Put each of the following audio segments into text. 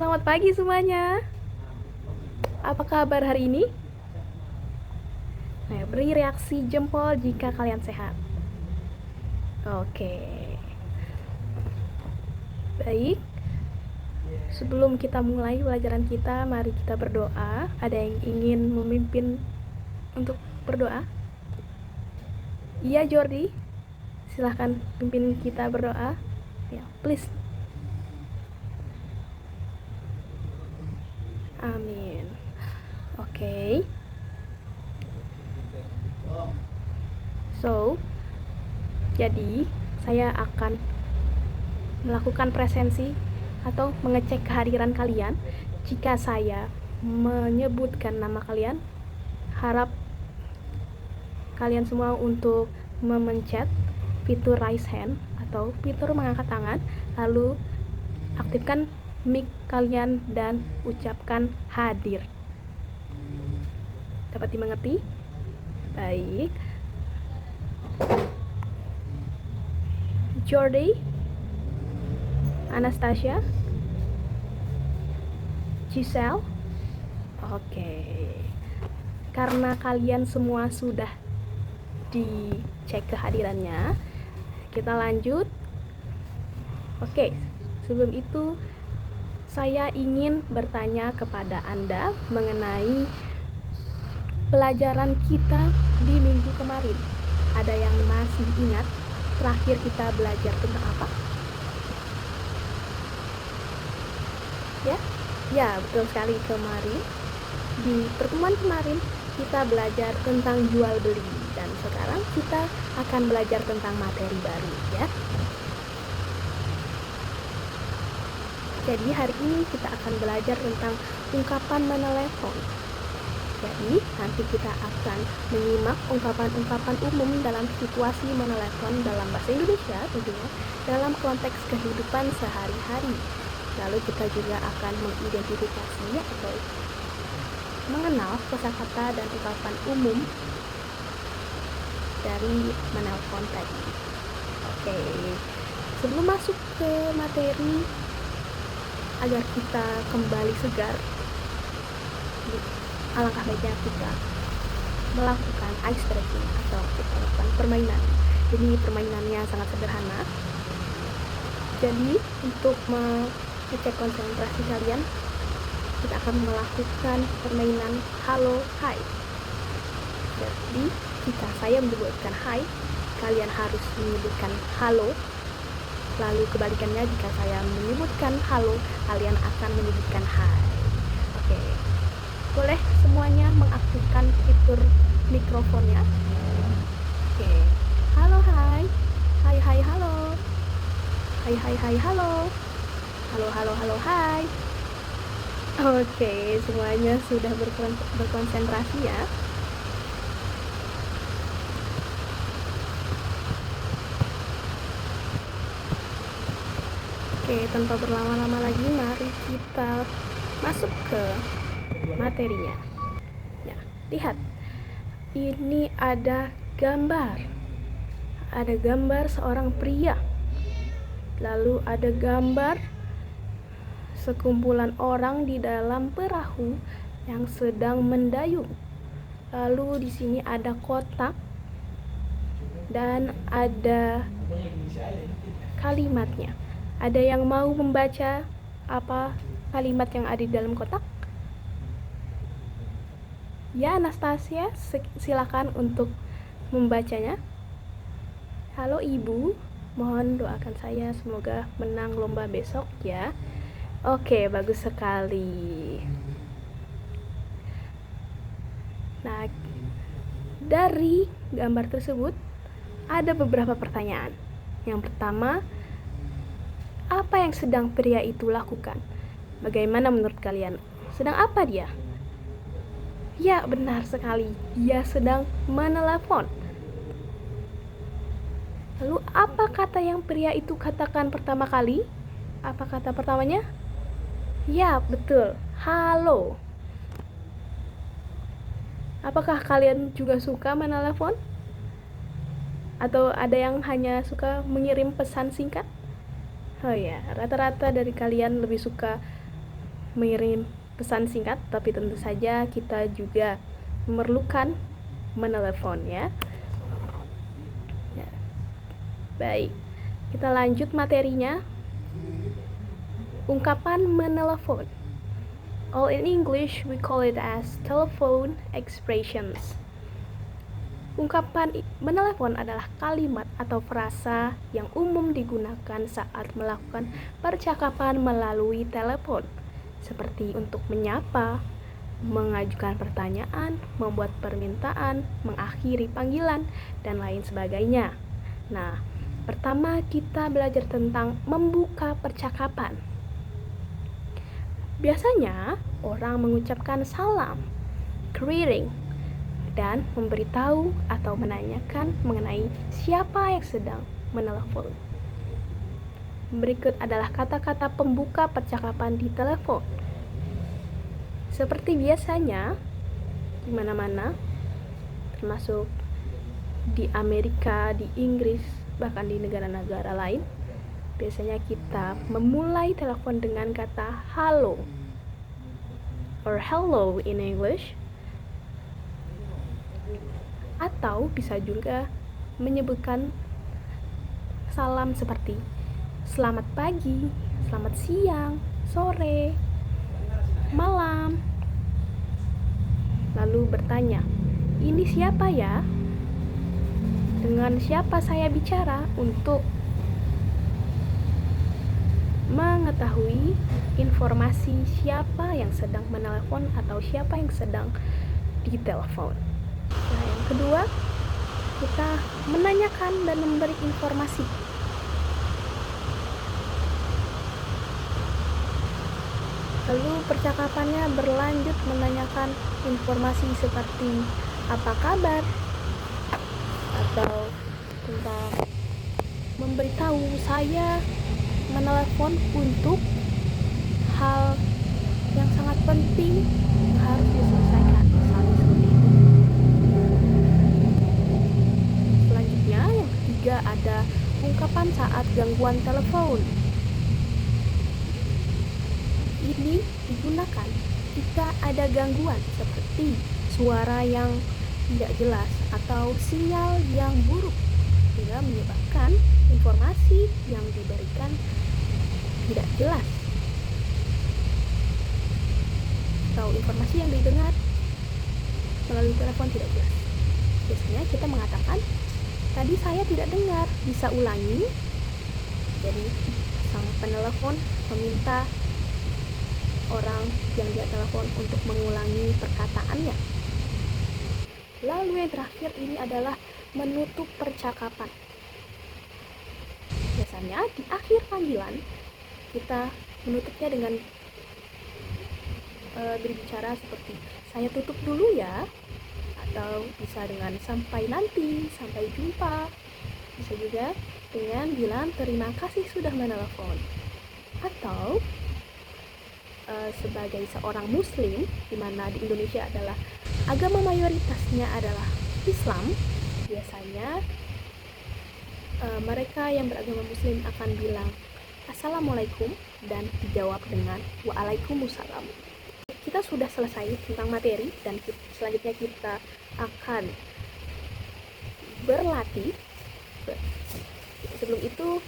Selamat pagi semuanya. Apa kabar hari ini? Nah, beri reaksi jempol jika kalian sehat. Oke. Baik. Sebelum kita mulai pelajaran kita, mari kita berdoa. Ada yang ingin memimpin untuk berdoa? Iya, Jordi. Silahkan pimpin kita berdoa. Ya, please. Amin. Oke. Jadi saya akan melakukan presensi atau mengecek kehadiran kalian. Jika saya menyebutkan nama kalian, harap kalian semua untuk memencet fitur raise hand atau fitur mengangkat tangan, lalu aktifkan mic kalian dan ucapkan hadir. Dapat dimengerti? Baik. Jordi, Anastasia, Giselle. Oke. Karena kalian semua sudah dicek kehadirannya, kita lanjut. Oke, sebelum itu saya ingin bertanya kepada Anda mengenai pelajaran kita di minggu kemarin. Ada yang masih ingat terakhir kita belajar tentang apa? Ya, betul sekali. Kemarin di pertemuan kemarin kita belajar tentang jual beli, dan sekarang kita akan belajar tentang materi baru, ya. Jadi hari ini kita akan belajar tentang ungkapan menelepon. Jadi nanti kita akan menyimak ungkapan-ungkapan umum dalam situasi menelepon dalam bahasa Indonesia, tentunya dalam konteks kehidupan sehari-hari. Lalu kita juga akan mengidentifikasi atau mengenal kosakata dan ungkapan umum dari menelpon tadi. Oke, sebelum masuk ke materi, agar kita kembali segar, alangkah baiknya kita melakukan ice breaking atau kita lakukan permainan. Jadi permainannya sangat sederhana. Jadi untuk mengecek konsentrasi kalian, kita akan melakukan permainan halo hai. Jadi jika saya menyebutkan hai, kalian harus menyebutkan halo. Lalu kebalikannya, jika saya menyebutkan halo, kalian akan menyebutkan hai. Oke. Boleh semuanya mengaktifkan fitur mikrofonnya. Oke. Halo hai. Hai hai halo. Hai hai hai halo. Halo halo halo hai. Oke, semuanya sudah berkonsentrasi ya. Oke, tanpa berlama-lama lagi, mari kita masuk ke materinya. Ya, lihat. Ini ada gambar. Ada gambar seorang pria. Lalu ada gambar sekumpulan orang di dalam perahu yang sedang mendayung. Lalu di sini ada kotak dan ada kalimatnya. Ada yang mau membaca apa kalimat yang ada di dalam kotak? Ya, Anastasia, silakan untuk membacanya. Halo Ibu, mohon doakan saya semoga menang lomba besok ya. Oke, bagus sekali. Nah, dari gambar tersebut ada beberapa pertanyaan. Yang pertama, apa yang sedang pria itu lakukan? Bagaimana menurut kalian? Sedang apa dia? Ya, benar sekali. Dia sedang menelepon. Lalu apa kata yang pria itu katakan pertama kali? Apa kata pertamanya? Ya, betul. Halo. Apakah kalian juga suka menelepon? Atau ada yang hanya suka mengirim pesan singkat? Oh ya, rata-rata dari kalian lebih suka mengirim pesan singkat, tapi tentu saja kita juga memerlukan menelepon ya. Baik, kita lanjut materinya. Ungkapan menelepon. All in English we call it as telephone expressions. Ungkapan menelepon adalah kalimat atau frasa yang umum digunakan saat melakukan percakapan melalui telepon, seperti untuk menyapa, mengajukan pertanyaan, membuat permintaan, mengakhiri panggilan, dan lain sebagainya. Nah, pertama kita belajar tentang membuka percakapan. Biasanya orang mengucapkan salam, greeting, dan memberitahu atau menanyakan mengenai siapa yang sedang menelepon. Berikut adalah kata-kata pembuka percakapan di telepon. Seperti biasanya, di mana-mana, termasuk di Amerika, di Inggris, bahkan di negara-negara lain, biasanya kita memulai telepon dengan kata halo, or hello in English, atau bisa juga menyebutkan salam seperti selamat pagi, selamat siang, sore, malam. Lalu bertanya, ini siapa ya? Dengan siapa saya bicara, untuk mengetahui informasi siapa yang sedang menelepon atau siapa yang sedang ditelepon. Nah, yang kedua, kita menanyakan dan memberi informasi. Lalu percakapannya berlanjut menanyakan informasi seperti apa kabar, atau tentang memberitahu saya menelepon untuk hal yang sangat penting yang harus diselesaikan, misalnya seperti itu. Selanjutnya, yang ketiga ada ungkapan saat gangguan telepon. Ini digunakan jika ada gangguan seperti suara yang tidak jelas atau sinyal yang buruk, sehingga menyebabkan informasi yang diberikan tidak jelas atau informasi yang didengar melalui telepon tidak jelas. Biasanya kita mengatakan, tadi saya tidak dengar, bisa ulangi? Jadi sang penelepon meminta orang yang dia telepon untuk mengulangi perkataannya. Lalu yang terakhir ini adalah menutup percakapan. Biasanya di akhir panggilan kita menutupnya dengan berbicara seperti saya tutup dulu ya, atau bisa dengan sampai nanti, sampai jumpa. Bisa juga dengan bilang terima kasih sudah menelepon. Atau sebagai seorang muslim, di mana di Indonesia adalah agama mayoritasnya adalah Islam, biasanya mereka yang beragama muslim akan bilang assalamualaikum dan dijawab dengan waalaikumsalam. Kita sudah selesai tentang materi dan selanjutnya kita akan berlatih. Sebelum itu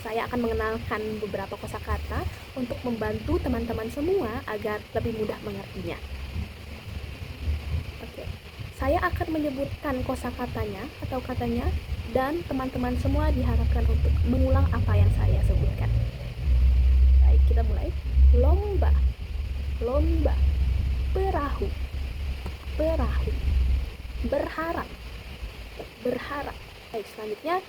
saya akan mengenalkan beberapa kosakata untuk membantu teman-teman semua agar lebih mudah mengertinya. Oke, saya akan menyebutkan kosakatanya atau katanya, dan teman-teman semua diharapkan untuk mengulang apa yang saya sebutkan. Baik, kita mulai. Lomba, lomba. Perahu, perahu. Berharap, berharap. Baik, selanjutnya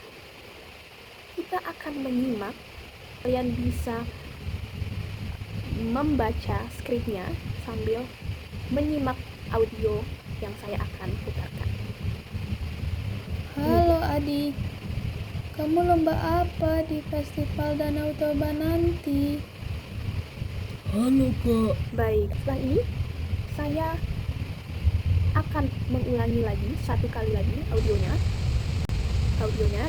kita akan menyimak. Kalian bisa membaca skripnya sambil menyimak audio yang saya akan putarkan. Halo adik, kamu lomba apa di Festival Danau Toba nanti? Halo kak. Baik, setelah ini saya akan mengulangi lagi satu kali lagi audionya,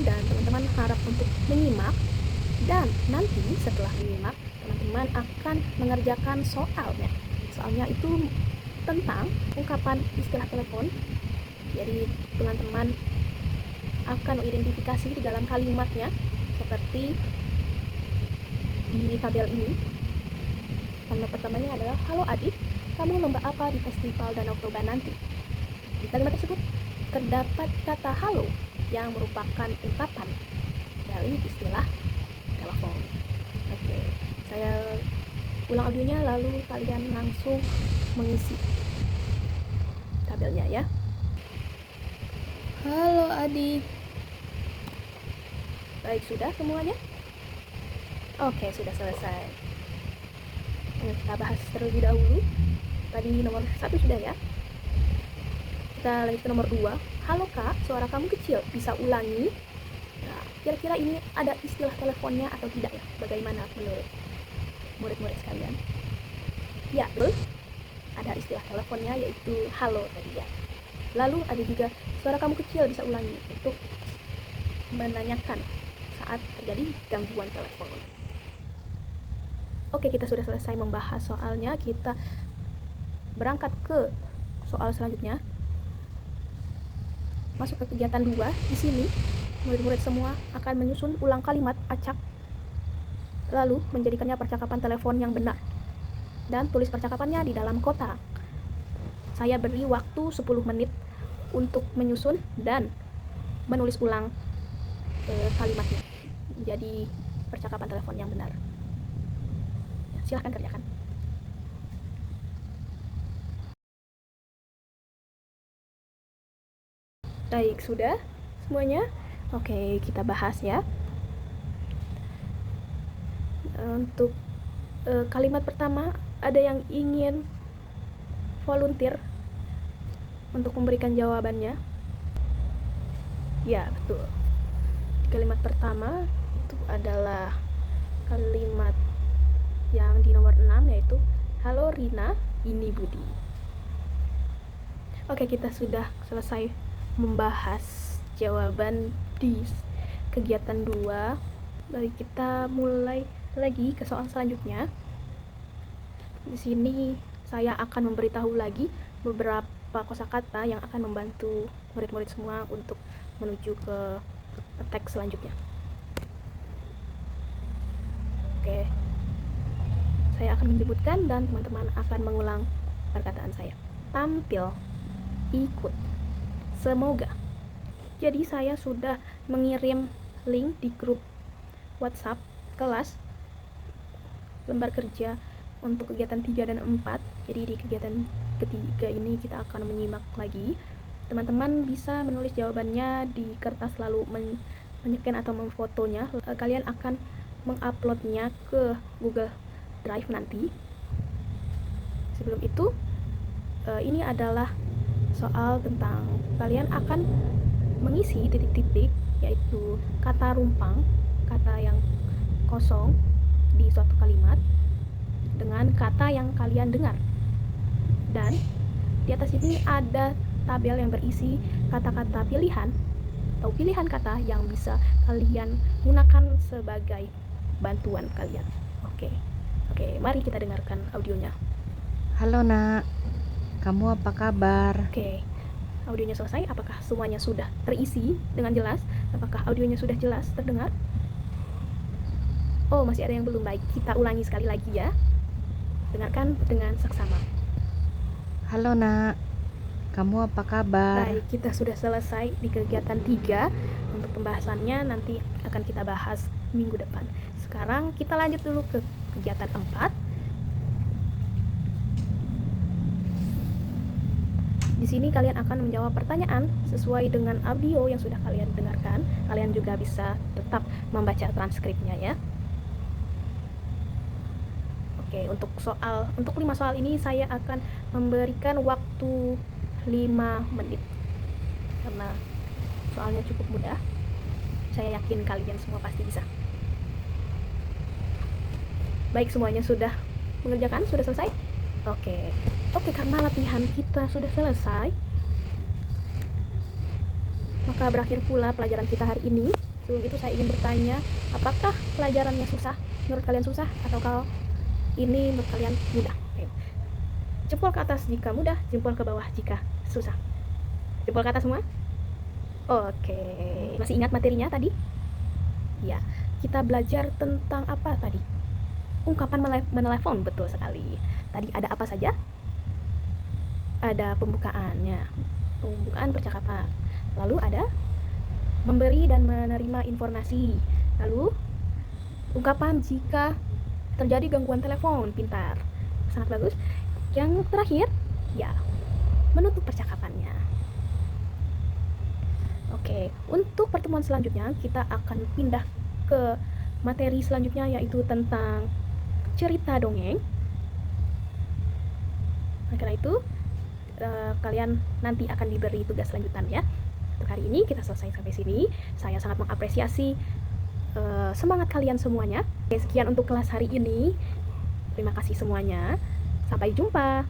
dan teman-teman harap untuk menyimak. Dan nanti setelah menyimak, teman-teman teman-teman akan mengerjakan soalnya. Soalnya itu tentang ungkapan istilah telepon. Jadi teman-teman akan mengidentifikasi di dalam kalimatnya seperti di tabel ini. Kalimat pertamanya adalah, halo adik, kamu lomba apa di festival Danau Toba nanti? Di kalimat tersebut terdapat kata halo yang merupakan ungkapan dari istilah telepon. Oke, saya ulang audionya lalu kalian langsung mengisi tabelnya ya. Halo adik. Baik, sudah semuanya? Oke, sudah selesai. Kita bahas terlebih dahulu. Tadi nomor 1 sudah ya. Kita lanjut ke nomor 2. Halo kak, suara kamu kecil, bisa ulangi? Nah, kira-kira ini ada istilah teleponnya atau tidak ya? Bagaimana menurut murid-murid sekalian? Ya, betul. Ada istilah teleponnya yaitu halo tadi ya. Lalu ada juga suara kamu kecil, bisa ulangi, untuk menanyakan saat terjadi gangguan telepon. Oke, kita sudah selesai membahas soalnya. Kita berangkat ke soal selanjutnya. Masuk ke kegiatan 2. Di sini murid-murid semua akan menyusun ulang kalimat acak, lalu menjadikannya percakapan telepon yang benar, dan tulis percakapannya di dalam kotak. Saya beri waktu 10 menit untuk menyusun dan menulis ulang kalimatnya jadi percakapan telepon yang benar. Silahkan kerjakan. Baik, sudah semuanya? Oke, kita bahas ya. Untuk kalimat pertama, ada yang ingin volunteer untuk memberikan jawabannya? Ya, betul. Kalimat pertama itu adalah kalimat yang di nomor 6, yaitu halo Rina, ini Budi. Oke, kita sudah selesai membahas jawaban di kegiatan 2. Baik, kita mulai lagi ke soal selanjutnya. Di sini saya akan memberitahu lagi beberapa kosakata yang akan membantu murid-murid semua untuk menuju ke teks selanjutnya. Oke, saya akan menyebutkan dan teman-teman akan mengulang perkataan saya. Tampil, ikut, semoga. Jadi saya sudah mengirim link di grup WhatsApp kelas lembar kerja untuk kegiatan 3 dan 4. Jadi di kegiatan ketiga ini kita akan menyimak lagi. Teman-teman bisa menulis jawabannya di kertas lalu menyeken atau memfotonya. Kalian akan menguploadnya ke Google Drive nanti. Sebelum itu, ini adalah soal tentang kalian akan mengisi titik-titik, yaitu kata rumpang, kata yang kosong di suatu kalimat dengan kata yang kalian dengar. Dan di atas ini ada tabel yang berisi kata-kata pilihan atau pilihan kata yang bisa kalian gunakan sebagai bantuan kalian. Oke, mari kita dengarkan audionya. Halo nak, kamu apa kabar? Oke, audionya selesai. Apakah semuanya sudah terisi dengan jelas? Apakah audionya sudah jelas terdengar? Oh, masih ada yang belum. Baik, kita ulangi sekali lagi ya. Dengarkan dengan seksama. Halo nak, kamu apa kabar? Baik, kita sudah selesai di kegiatan 3. Untuk pembahasannya nanti akan kita bahas minggu depan. Sekarang kita lanjut dulu ke kegiatan 4. Di sini kalian akan menjawab pertanyaan sesuai dengan audio yang sudah kalian dengarkan. Kalian juga bisa tetap membaca transkripnya ya. Oke, untuk 5 soal ini saya akan memberikan waktu 5 menit. Karena soalnya cukup mudah. Saya yakin kalian semua pasti bisa. Baik, semuanya sudah mengerjakan? Sudah selesai? Oke, karena latihan kita sudah selesai, maka berakhir pula pelajaran kita hari ini. Sebelum itu saya ingin bertanya, apakah pelajarannya susah? Menurut kalian susah? Atau ini menurut kalian mudah. Ayo. Jempol ke atas jika mudah, jempol ke bawah jika susah. Jempol ke atas semua? Oke. Masih ingat materinya tadi? Ya, kita belajar tentang apa tadi? Ungkapan menelepon, betul sekali. Tadi ada apa saja? Ada pembukaannya, pembukaan percakapan. Lalu ada memberi dan menerima informasi. Lalu ungkapan jika terjadi gangguan telepon, pintar, sangat bagus. Yang terakhir, ya, menutup percakapannya. Oke, untuk pertemuan selanjutnya kita akan pindah ke materi selanjutnya, yaitu tentang cerita dongeng. Oleh karena itu, kalian nanti akan diberi tugas lanjutan ya. Untuk hari ini kita selesai sampai sini. Saya sangat mengapresiasi semangat kalian semuanya. Oke, sekian untuk kelas hari ini. Terima kasih semuanya. Sampai jumpa.